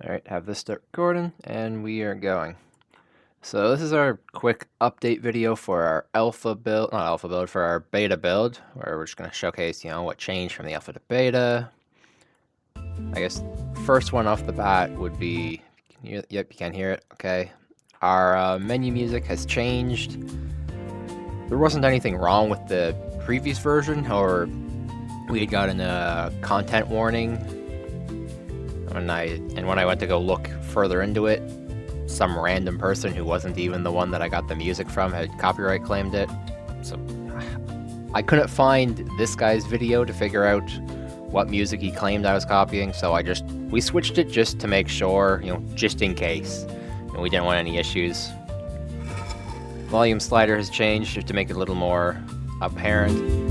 Alright, have this start recording, and we are going. So this is our quick update video for our alpha build, not alpha build, for our beta build, where we're just going to showcase, what changed from the alpha to beta. I guess first one off the bat would be, yep, you can hear it, okay. Our menu music has changed. There wasn't anything wrong with the previous version, however, we had gotten a content warning when I went to go look further into it, some random person who wasn't even the one that I got the music from had copyright claimed it. So I couldn't find this guy's video to figure out what music he claimed I was copying, so we switched it just to make sure, just in case. And we didn't want any issues. Volume slider has changed just to make it a little more apparent.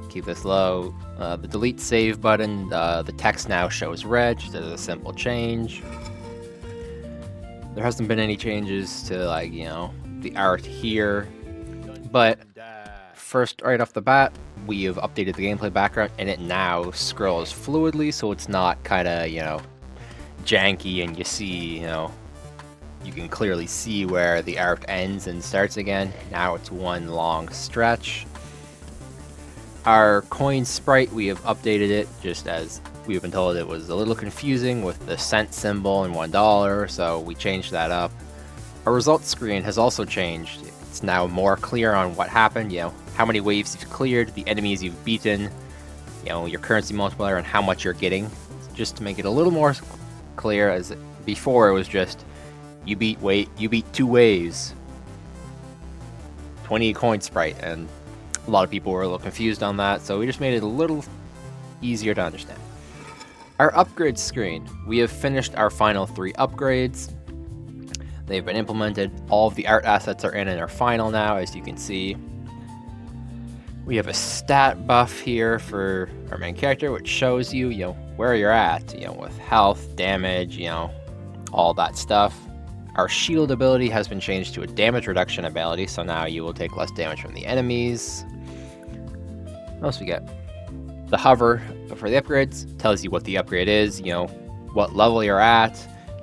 Keep this low. The delete save button, the text now shows red, just as a simple change. There hasn't been any changes to the art here, but first, right off the bat, we have updated the gameplay background and it now scrolls fluidly, so it's not kind of, janky, and you see, you can clearly see where the art ends and starts again. Now it's one long stretch. Our coin sprite, we have updated it just as we've been told it was a little confusing with the cent symbol and $1, so we changed that up. Our results screen has also changed. It's now more clear on what happened, how many waves you've cleared, the enemies you've beaten, your currency multiplier, and how much you're getting. Just to make it a little more clear, as before it was just you beat 2 waves, 20 coin sprite, and a lot of people were a little confused on that, so we just made it a little easier to understand. Our upgrade screen. We have finished our final 3 upgrades. They've been implemented. All of the art assets are in and are final now, as you can see. We have a stat buff here for our main character, which shows you, where you're at, with health, damage, all that stuff. Our shield ability has been changed to a damage reduction ability, so now you will take less damage from the enemies. What else we get? The hover for the upgrades tells you what the upgrade is, what level you're at,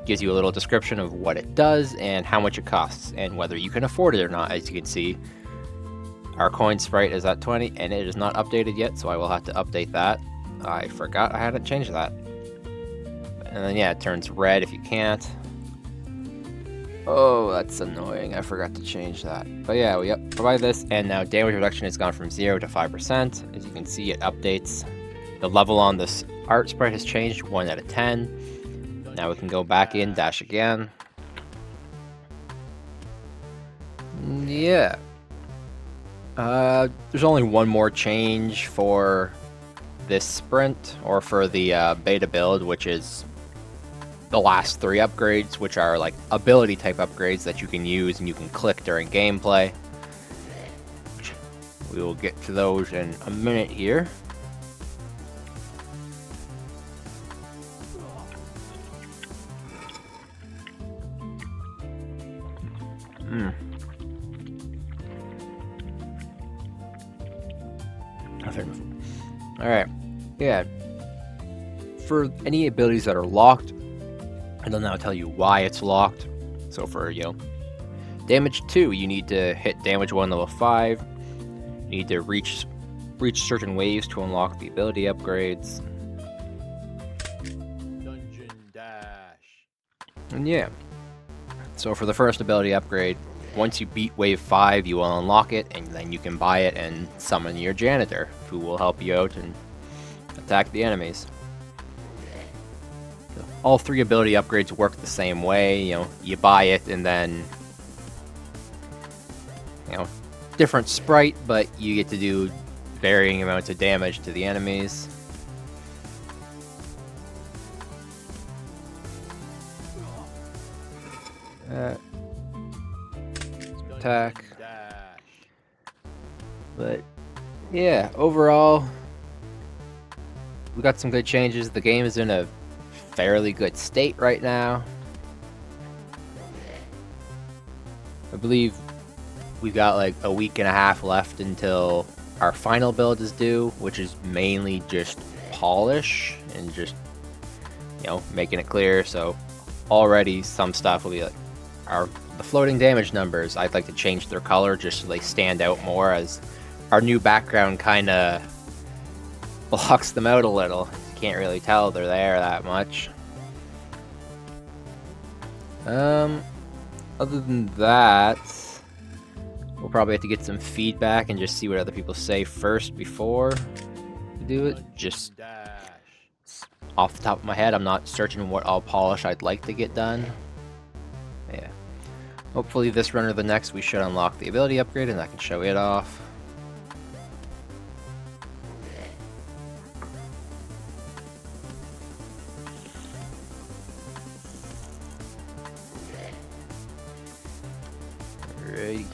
gives you a little description of what it does and how much it costs, and whether you can afford it or not. As you can see, our coin sprite is at 20, and it is not updated yet, so I will have to update that. I forgot I hadn't changed that. And then, it turns red if you can't. Oh, that's annoying. I forgot to change that. But yeah, we provide this, and now damage reduction has gone from 0 to 5%. As you can see, it updates. The level on this art sprite has changed, 1 out of 10. Now we can go back in, dash again. Yeah. There's only one more change for this sprint, or for the beta build, which is the last 3 upgrades, which are like ability type upgrades that you can use and you can click during gameplay. We will get to those in a minute here. Alright, yeah. For any abilities that are locked, it'll now tell you why it's locked. So for, damage 2, you need to hit damage 1 level 5. You need to reach certain waves to unlock the ability upgrades. Dungeon dash. And so for the first ability upgrade, once you beat wave 5, you will unlock it, and then you can buy it and summon your janitor, who will help you out and attack the enemies. All 3 ability upgrades work the same way. You buy it and then, different sprite, but you get to do varying amounts of damage to the enemies. Attack. But yeah, overall, we got some good changes. The game is in a fairly good state right now. I believe we've got like a week and a half left until our final build is due, which is mainly just polish and just making it clear. So already some stuff will be like the floating damage numbers. I'd like to change their color just so they stand out more, as our new background kind of blocks them out a little. You can't really tell they're there that much. Other than that, we'll probably have to get some feedback and just see what other people say first before we do it. Just off the top of my head, I'm not searching what all polish I'd like to get done. Yeah. Hopefully this run or the next we should unlock the ability upgrade and I can show it off. Alright.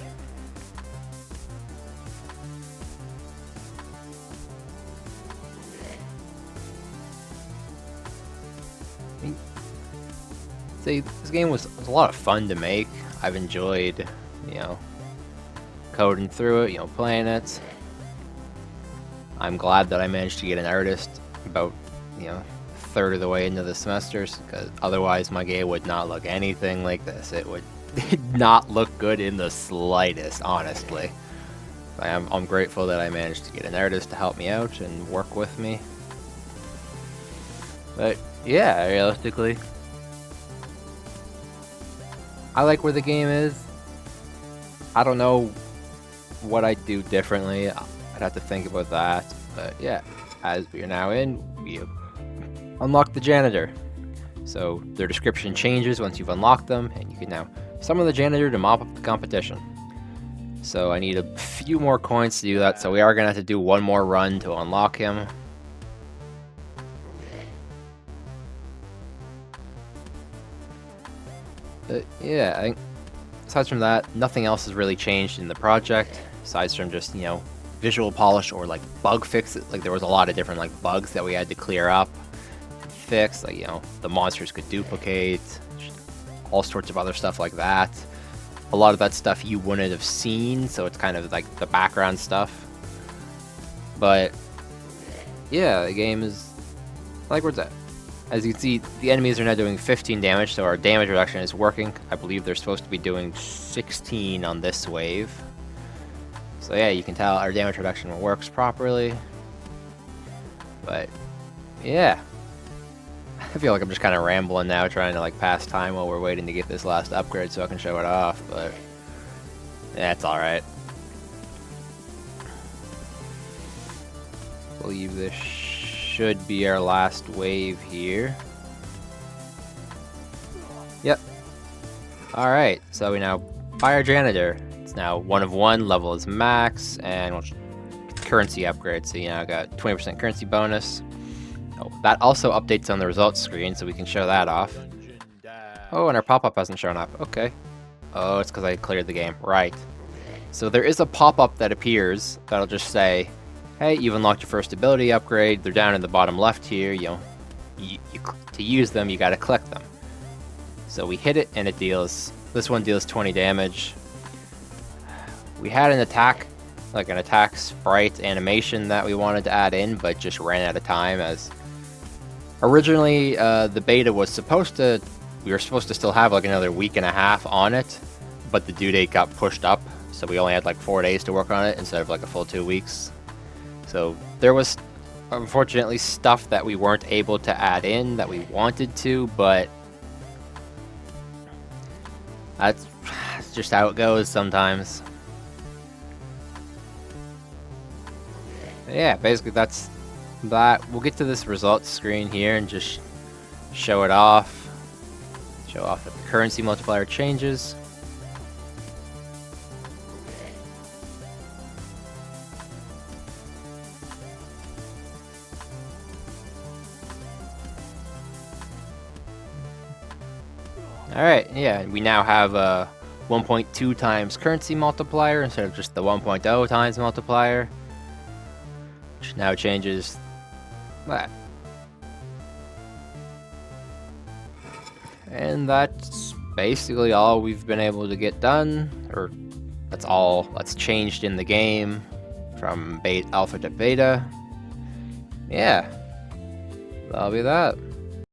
Say this game was a lot of fun to make. I've enjoyed, coding through it, playing it. I'm glad that I managed to get an artist about, a third of the way into the semesters, because otherwise my game would not look anything like this. It would not look good in the slightest, honestly. I'm grateful that I managed to get an artist to help me out and work with me. But yeah, realistically, I like where the game is. I don't know what I'd do differently. I'd have to think about that. But yeah, as we are now in, we have unlocked the janitor. So their description changes once you've unlocked them, and you can now summon the janitor to mop up the competition. So I need a few more coins to do that, so we are going to have to do one more run to unlock him. But yeah, I think aside from that, nothing else has really changed in the project, aside from just, visual polish or like bug fixes. Like there was a lot of different like bugs that we had to clear up, fix, like, the monsters could duplicate, all sorts of other stuff like that. A lot of that stuff you wouldn't have seen, so it's kind of like the background stuff. But yeah, the game is like where it's at. As you can see, the enemies are now doing 15 damage, so our damage reduction is working. I believe they're supposed to be doing 16 on this wave. So yeah, you can tell our damage reduction works properly. But yeah, I feel like I'm just kind of rambling now, trying to like pass time while we're waiting to get this last upgrade so I can show it off, but yeah, it's alright. I believe this should be our last wave here. Yep. Alright, so we now buy our janitor. It's now 1 of 1, level is max, and currency upgrade, so I got 20% currency bonus. Oh, that also updates on the results screen, so we can show that off. Oh, and our pop-up hasn't shown up. Okay. Oh, it's because I cleared the game. Right. So there is a pop-up that appears that'll just say, hey, you've unlocked your first ability upgrade. They're down in the bottom left here. To use them, you gotta click them. So we hit it, and it deals... This one deals 20 damage. We had an attack, like an attack sprite animation that we wanted to add in, but just ran out of time, as... Originally, the beta was supposed to... We were supposed to still have like another week and a half on it, but the due date got pushed up, so we only had like 4 days to work on it instead of like a full 2 weeks. So there was, unfortunately, stuff that we weren't able to add in that we wanted to, but that's just how it goes sometimes. Yeah, basically that's that. We'll get to this results screen here and just show it off. Show off that the currency multiplier changes. Alright, yeah, we now have a 1.2 times currency multiplier instead of just the 1.0 times multiplier, which now changes that. And that's basically all we've been able to get done, or that's all that's changed in the game from alpha to beta. Yeah, that'll be that.